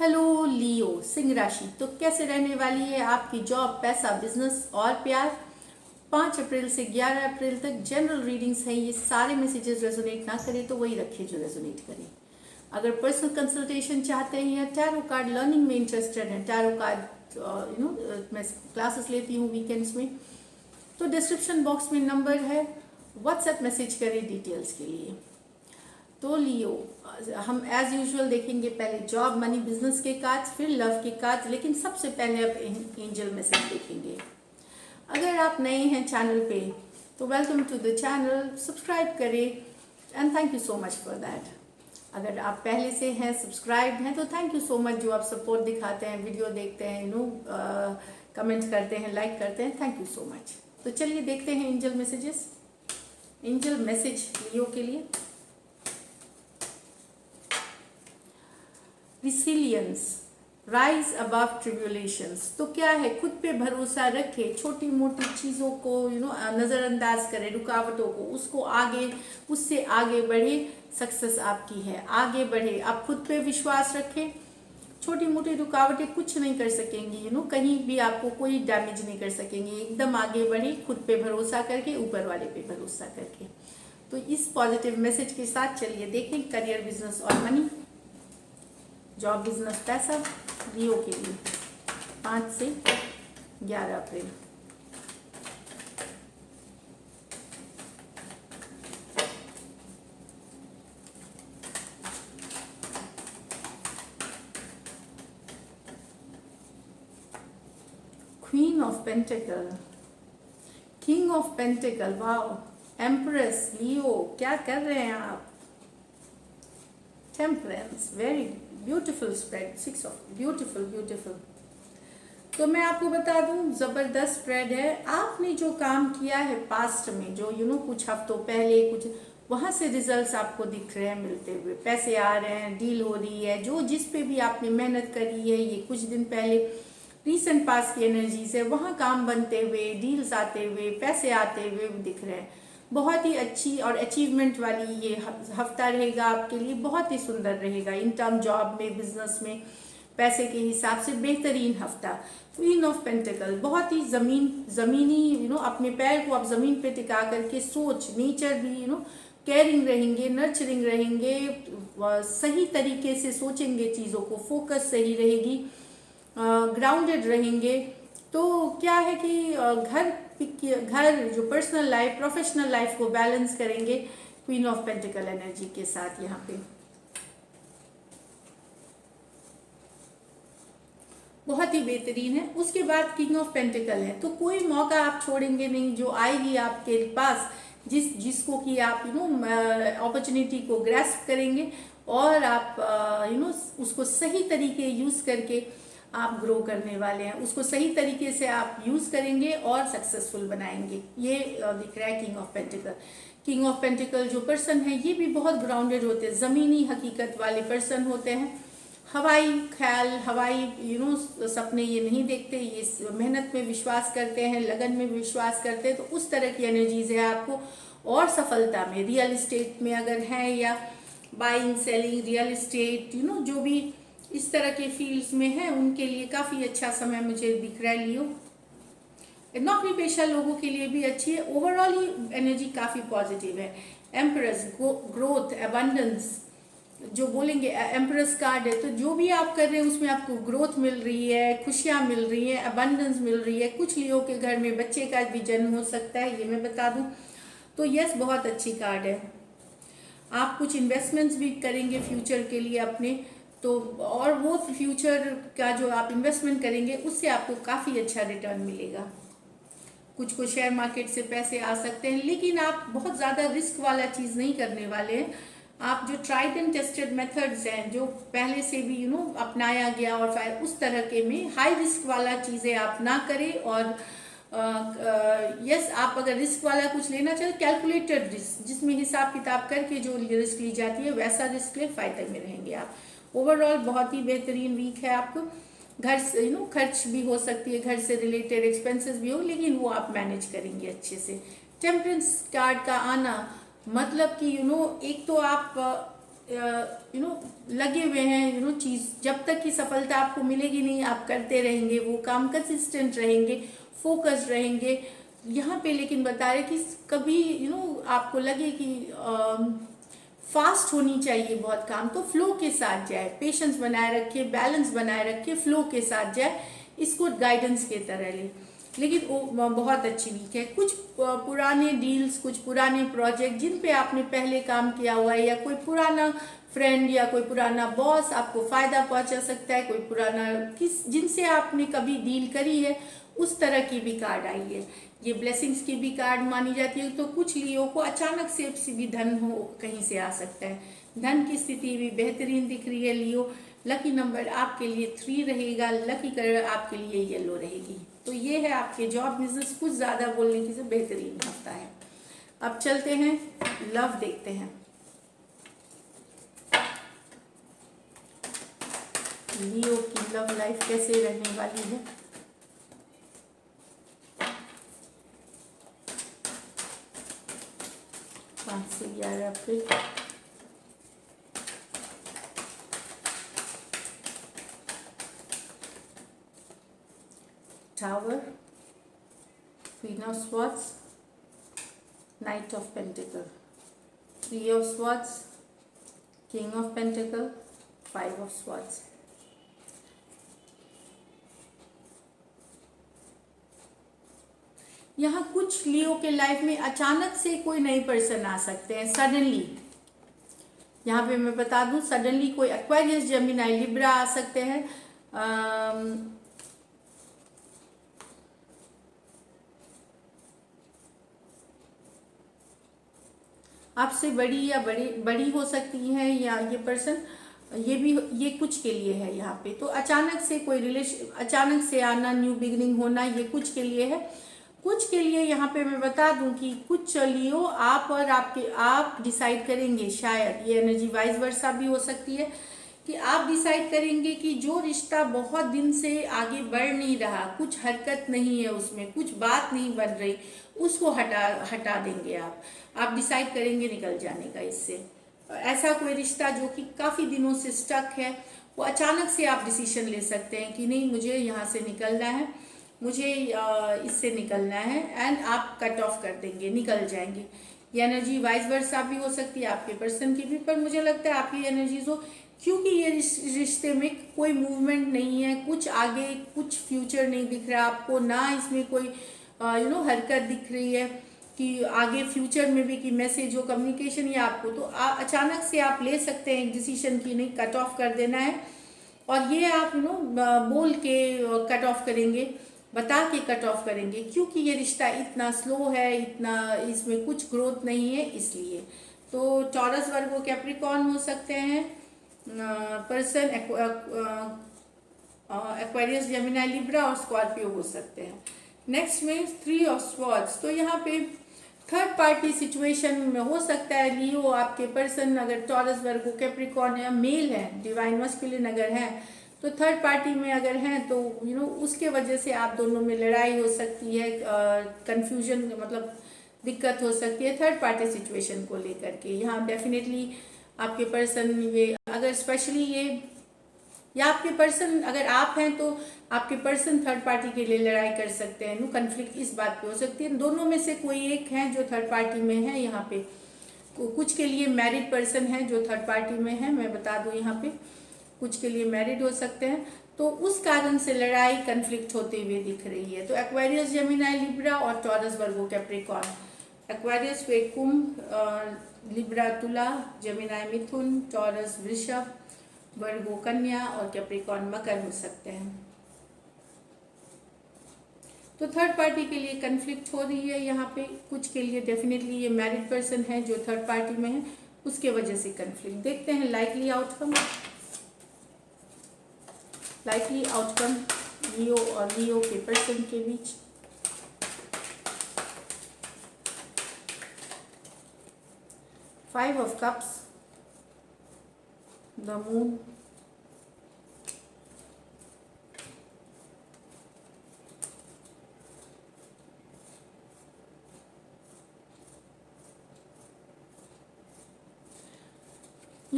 Hello लियो सिंह राशि। तो कैसे रहने वाली है आपकी जॉब, पैसा, बिजनेस और प्यार। 5 अप्रैल से 11 अप्रैल तक जनरल रीडिंग्स हैं। ये सारे मैसेजेस रेजोनेट ना करें तो वही रखें जो रेजोनेट करें। अगर पर्सनल कंसल्टेशन चाहते हैं या टैरो कार्ड लर्निंग में इंटरेस्टेड हैं, टैरो कार्ड मैं क्लासेस लेती हूँ वीकेंड्स में, तो डिस्क्रिप्शन बॉक्स में नंबर है, व्हाट्सएप मैसेज करें डिटेल्स के लिए। तो लियो, हम एज यूजुअल देखेंगे पहले जॉब, मनी, बिजनेस के कार्ड्स, फिर लव के कार्ड्स, लेकिन सबसे पहले अब एंजल मैसेज देखेंगे। अगर आप नए हैं चैनल पे तो welcome to the channel, subscribe करें and thank you so much for that. अगर आप पहले से हैं, सब्सक्राइब हैं, तो थैंक यू सो मच जो आप सपोर्ट दिखाते हैं, वीडियो देखते हैं, कमेंट करते हैं, लाइक करते हैं, थैंक यू सो मच। तो चलिए देखते हैं एंजल मैसेजेस। एंजल मैसेज लियो के लिए, रिसिलियंस, राइज अबव ट्रिब्यूलेशंस। तो क्या है, खुद पे भरोसा रखे, छोटी मोटी चीज़ों को नज़रअंदाज करें, रुकावटों को, उससे आगे बढ़े। सक्सेस आपकी है, आगे बढ़े। आप खुद पे विश्वास रखें, छोटी मोटी रुकावटें कुछ नहीं कर सकेंगी, कहीं भी आपको कोई डैमेज नहीं कर सकेंगे। एकदम आगे बढ़े, खुद पे भरोसा करके, ऊपर वाले पे भरोसा करके। तो इस पॉजिटिव मैसेज के साथ चलिए देखें करियर, बिजनेस और मनी, जॉब, बिजनेस, पैसा लियो के लिए 5 से 11 अप्रैल। Queen of pentacle, king of pentacle, wow, empress, Leo, क्या कर रहे हैं आप। Temperance, very beautiful spread, 6 of beautiful. तो मैं आपको बता दूं, जबरदस्त स्प्रेड है। आपने जो काम किया है पास्ट में, जो कुछ हफ्तों पहले, कुछ वहां से रिजल्ट्स आपको दिख रहे हैं मिलते हुए, पैसे आ रहे हैं, डील हो रही है, जो जिस पे भी आपने मेहनत करी है, ये कुछ दिन पहले रीसेंट पास की एनर्जीज है, वहां काम बनते हुए, डील्स आते हुए, पैसे आते हुए दिख रहे हैं। बहुत ही अच्छी और अचीवमेंट वाली ये हफ्ता रहेगा आपके लिए, बहुत ही सुंदर रहेगा इन टर्म जॉब में, बिजनेस में, पैसे के हिसाब से बेहतरीन हफ्ता। क्वीन ऑफ पेंटिकल, बहुत ही जमीनी, अपने पैर को आप जमीन पे टिका करके सोच, नेचर भी केयरिंग रहेंगे, नर्चरिंग रहेंगे, सही तरीके से सोचेंगे चीज़ों को, फोकस सही रहेगी, ग्राउंडेड रहेंगे। तो क्या है कि घर जो पर्सनल लाइफ, प्रोफेशनल लाइफ को बैलेंस करेंगे क्वीन ऑफ पेंटिकल एनर्जी के साथ। यहाँ पे बहुत ही बेहतरीन है। उसके बाद किंग ऑफ पेंटिकल है, तो कोई मौका आप छोड़ेंगे नहीं जो आएगी आपके पास, जिसको कि आप अपॉर्चुनिटी को ग्रैस्प करेंगे और आप उसको सही तरीके यूज करके आप ग्रो करने वाले हैं, उसको सही तरीके से आप यूज करेंगे और सक्सेसफुल बनाएंगे। ये दिख रहा है king of pentacle. King of pentacle जो पर्सन है, ये भी बहुत ग्राउंडेड होते हैं, जमीनी हकीकत वाले पर्सन होते हैं। हवाई ख्याल, हवाई सपने ये नहीं देखते, ये मेहनत में विश्वास करते हैं, लगन में विश्वास करते हैं। तो उस तरह की एनर्जीज है आपको। और सफलता में, रियल एस्टेट में अगर है, या बाइंग, सेलिंग, रियल एस्टेट, जो भी इस तरह के फील्ड्स में है, उनके लिए काफ़ी अच्छा समय मुझे दिख रहा है लियो। नौकरी पेशा लोगों के लिए भी अच्छी है। ओवरऑल ही एनर्जी काफ़ी पॉजिटिव है। एम्प्रेस, ग्रोथ, अबंडेंस, जो बोलेंगे एम्प्रेस कार्ड है, तो जो भी आप कर रहे हैं उसमें आपको ग्रोथ मिल रही है, खुशियाँ मिल रही हैं, अबंडेंस मिल रही है। कुछ लियो के घर में बच्चे का भी जन्म हो सकता है, ये मैं बता दूं। तो यस, बहुत अच्छी कार्ड है। आप कुछ इन्वेस्टमेंट्स भी करेंगे फ्यूचर के लिए अपने, तो और वो फ्यूचर का जो आप इन्वेस्टमेंट करेंगे उससे आपको काफ़ी अच्छा रिटर्न मिलेगा। कुछ को शेयर मार्केट से पैसे आ सकते हैं, लेकिन आप बहुत ज़्यादा रिस्क वाला चीज़ नहीं करने वाले हैं। आप जो ट्राइड एंड टेस्टेड मेथड्स हैं, जो पहले से भी अपनाया गया, और फिर उस तरह के में हाई रिस्क वाला चीज़ें आप ना करें। और यस, आप अगर रिस्क वाला कुछ लेना चाहें, कैलकुलेटेड रिस्क, जिसमें हिसाब किताब करके जो रिस्क ली जाती है, वैसा रिस्क ले, फायदे में रहेंगे आप। ओवरऑल बहुत ही बेहतरीन वीक है आपको। घर से खर्च भी हो सकती है, घर से रिलेटेड एक्सपेंसेस भी हो, लेकिन वो आप मैनेज करेंगे अच्छे से। टेम्परेंस कार्ड का आना मतलब कि एक तो आप लगे हुए हैं चीज़, जब तक कि सफलता आपको मिलेगी नहीं, आप करते रहेंगे वो काम, कंसिस्टेंट रहेंगे, फोकस्ड रहेंगे यहाँ पे। लेकिन बता रहे कि कभी आपको लगे कि फास्ट होनी चाहिए बहुत काम, तो फ्लो के साथ जाए, पेशेंस बनाए रखे, बैलेंस बनाए रखे, फ्लो के साथ जाए, इसको गाइडेंस के तरह ले। लेकिन वो बहुत अच्छी वीक है। कुछ पुराने डील्स, कुछ पुराने प्रोजेक्ट जिन पे आपने पहले काम किया हुआ है, या कोई पुराना फ्रेंड या कोई पुराना बॉस आपको फायदा पहुंचा सकता है, कोई पुराना जिनसे आपने कभी डील करी है, उस तरह की भी कार्ड आई है। ये ब्लेसिंग्स की भी कार्ड मानी जाती है। तो कुछ लियो को अचानक से भी धन हो कहीं से आ सकता है, धन की स्थिति भी बेहतरीन दिख रही है लियो। लकी नंबर आपके लिए 3 रहेगा, लकी कलर आपके लिए येलो रहेगी। तो ये है आपके जॉब बिजनेस, कुछ ज़्यादा बोलने की से बेहतरीन हफ्ता है। अब चलते हैं लव देखते हैं। लियो की लव लाइफ कैसे रहने वाली है। पाँच से 11 अप्रैल। Tower, queen of swords, knight of pentacle, 3 of swords, king of pentacle, 5 of swords. यहाँ कुछ लियो के लाइफ में अचानक से कोई नई पर्सन आ सकते हैं सडनली। यहाँ पे मैं बता दूं, सडनली कोई एक्वेरियस, जेमिनी, लिब्रा आ सकते हैं। आपसे बड़ी या बड़ी हो सकती हैं, या ये पर्सन, ये कुछ के लिए है यहाँ पे। तो अचानक से कोई रिलेशन, अचानक से आना, न्यू बिगिनिंग होना, ये कुछ के लिए है। कुछ के लिए यहाँ पे मैं बता दूं कि कुछ लियो आप और आप डिसाइड करेंगे, शायद ये एनर्जी वाइस वर्सा भी हो सकती है कि आप डिसाइड करेंगे कि जो रिश्ता बहुत दिन से आगे बढ़ नहीं रहा, कुछ हरकत नहीं है उसमें, कुछ बात नहीं बन रही, उसको हटा देंगे आप डिसाइड करेंगे निकल जाने का इससे। ऐसा कोई रिश्ता जो कि काफ़ी दिनों से स्टक है, वो अचानक से आप डिसीजन ले सकते हैं कि नहीं, मुझे यहाँ से निकलना है, मुझे इससे निकलना है, एंड आप कट ऑफ कर देंगे, निकल जाएंगे। ये एनर्जी वाइस वर्सा भी हो सकती है आपके पर्सन की भी, पर मुझे लगता है आपकी एनर्जीज हो, क्योंकि ये रिश्ते में कोई मूवमेंट नहीं है, कुछ आगे कुछ फ्यूचर नहीं दिख रहा आपको, ना इसमें कोई हरकत दिख रही है कि आगे फ्यूचर में भी कि मैसेज हो, कम्युनिकेशन या आपको। तो अचानक से आप ले सकते हैं एक डिसीजन की नहीं, कट ऑफ कर देना है, और ये आप बोल के कट ऑफ करेंगे, बता के कट ऑफ करेंगे, क्योंकि ये रिश्ता इतना स्लो है, इतना इसमें कुछ ग्रोथ नहीं है, इसलिए। तो टॉरस, वर्गो, कैप्रिकॉर्न हो सकते हैं पर्सन, एक्वेरियस, जेमिनी, लिब्रा और स्कॉर्पियो हो सकते हैं। नेक्स्ट में 3 ऑफ स्वॉर्ड्स। तो यहाँ पे थर्ड पार्टी सिचुएशन में हो सकता है लियो आपके पर्सन, अगर टॉरस, वर्गो, कैप्रिकॉर्न या मेल है, डिवाइन मस्कुलिन अगर है, तो थर्ड पार्टी में अगर हैं तो उसके वजह से आप दोनों में लड़ाई हो सकती है, कंफ्यूजन, मतलब दिक्कत हो सकती है थर्ड पार्टी सिचुएशन को लेकर के। यहाँ डेफिनेटली आपके पर्सन, ये अगर स्पेशली ये, या आपके पर्सन अगर आप हैं तो आपके पर्सन थर्ड पार्टी के लिए लड़ाई कर सकते हैं। कन्फ्लिक्ट इस बात पे हो सकती है, दोनों में से कोई एक है जो थर्ड पार्टी में है। यहाँ पे कुछ के लिए मैरिड पर्सन है जो थर्ड पार्टी में है, मैं बता दूं यहाँ पे कुछ के लिए मैरिड हो सकते हैं, तो उस कारण से लड़ाई, कन्फ्लिक्ट होते हुए दिख रही है। तो एक्वेरियस, जेमिनी, लिब्रा और टॉरस, वर्गो, कैप्रिकॉर्न। एक्वेरियस पे कुंभ, लिब्रा तुला, जेमिनी मिथुन, टॉरस वृषभ, वर्गो कन्या और कैप्रिकॉर्न मकर हो सकते हैं। तो थर्ड पार्टी के लिए कन्फ्लिक्ट हो रही है यहाँ पे, कुछ के लिए डेफिनेटली ये मैरिड पर्सन है जो थर्ड पार्टी में है, उसके वजह से कन्फ्लिक्ट। देखते हैं likely outcome. Likely outcome Leo और लियो के पर्सन के बीच। Five of cups, the moon,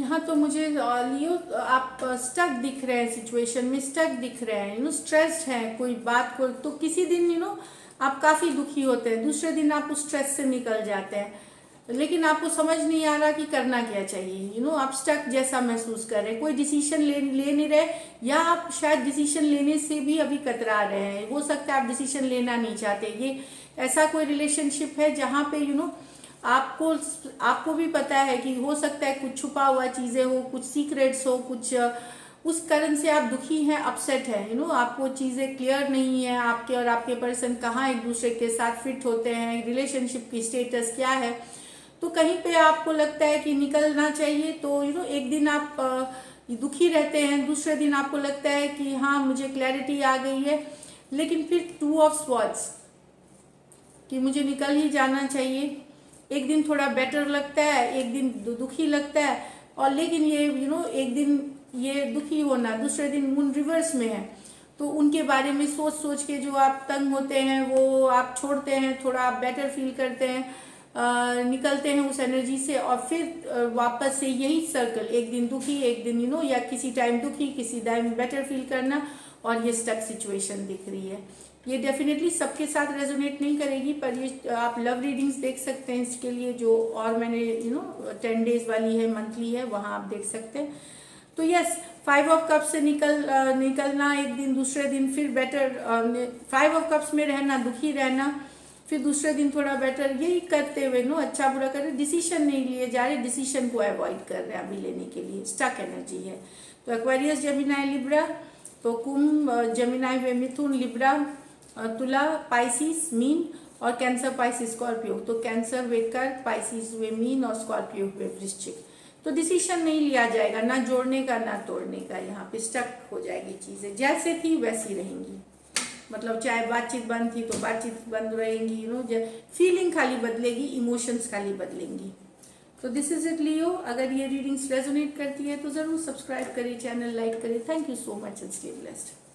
यहाँ तो मुझे लियो आप स्टक दिख रहे हैं, सिचुएशन में स्टक दिख रहे हैं, स्ट्रेस्ड हैं कोई बात को, तो किसी दिन आप काफ़ी दुखी होते हैं, दूसरे दिन आप उस स्ट्रेस से निकल जाते हैं, लेकिन आपको समझ नहीं आ रहा कि करना क्या चाहिए। आप स्टक जैसा महसूस कर रहे हैं, कोई डिसीजन ले नहीं रहे, या आप शायद डिसीजन लेने से भी अभी कतरा रहे हैं, हो सकता है आप डिसीजन लेना नहीं चाहते। ये ऐसा कोई रिलेशनशिप है जहाँ पे आपको भी पता है कि हो सकता है कुछ छुपा हुआ चीज़ें हो, कुछ सीक्रेट्स हो, कुछ उस कारण से आप दुखी हैं, अपसेट हैं, आपको चीज़ें क्लियर नहीं है, आपके और आपके पर्सन कहाँ एक दूसरे के साथ फिट होते हैं, रिलेशनशिप की स्टेटस क्या है। तो कहीं पे आपको लगता है कि निकलना चाहिए, तो एक दिन आप दुखी रहते हैं, दूसरे दिन आपको लगता है कि हाँ मुझे क्लैरिटी आ गई है, लेकिन फिर 2 ऑफ स्वॉर्ड्स कि मुझे निकल ही जाना चाहिए। एक दिन थोड़ा बेटर लगता है, एक दिन दुखी लगता है, और लेकिन ये एक दिन ये दुखी होना, दूसरे दिन मून रिवर्स में है, तो उनके बारे में सोच सोच के जो आप तंग होते हैं वो आप छोड़ते हैं, थोड़ा आप बेटर फील करते हैं, निकलते हैं उस एनर्जी से, और फिर वापस से यही सर्कल, एक दिन दुखी, एक दिन या किसी टाइम दुखी, किसी टाइम बेटर फील करना, और ये स्टक सिचुएशन दिख रही है। ये डेफिनेटली सबके साथ रेजोनेट नहीं करेगी, पर ये आप लव रीडिंग्स देख सकते हैं इसके लिए, जो और मैंने 10 डेज वाली है, मंथली है, वहाँ आप देख सकते हैं। तो यस, 5 ऑफ कप्स से निकलना एक दिन, दूसरे दिन फिर बेटर, 5 ऑफ कप्स में रहना, दुखी रहना, फिर दूसरे दिन थोड़ा बेटर, यही करते हुए अच्छा बुरा कर रहे, डिसीजन नहीं लिए जा रहे, डिसीजन को अवॉइड कर रहे हैं अभी लेने के लिए, स्टक एनर्जी है। तो एक्वेरियस, जेमिनाई, लिब्रा, तो कुंभ, जेमिनाई वे मिथुन, लिब्रा, तुला, पाइसिस, मीन, और कैंसर, पाइसिस, स्कॉर्पियो। तो कैंसर वे कर्क, पाइसिस वे मीन, और स्कॉर्पियो वे वृश्चिक। तो डिसीजन नहीं लिया जाएगा, ना जोड़ने का ना तोड़ने का, यहाँ पे स्टक हो जाएगी चीज़ें, जैसे थी वैसी रहेंगी, मतलब चाहे बातचीत बंद थी तो बातचीत बंद रहेंगी, फीलिंग खाली बदलेगी, इमोशंस खाली बदलेंगी। तो दिस इज इट लियो। अगर ये रीडिंग्स रेजोनेट करती है तो ज़रूर सब्सक्राइब करिए, चैनल लाइक करिए। Thank you so much and stay blessed.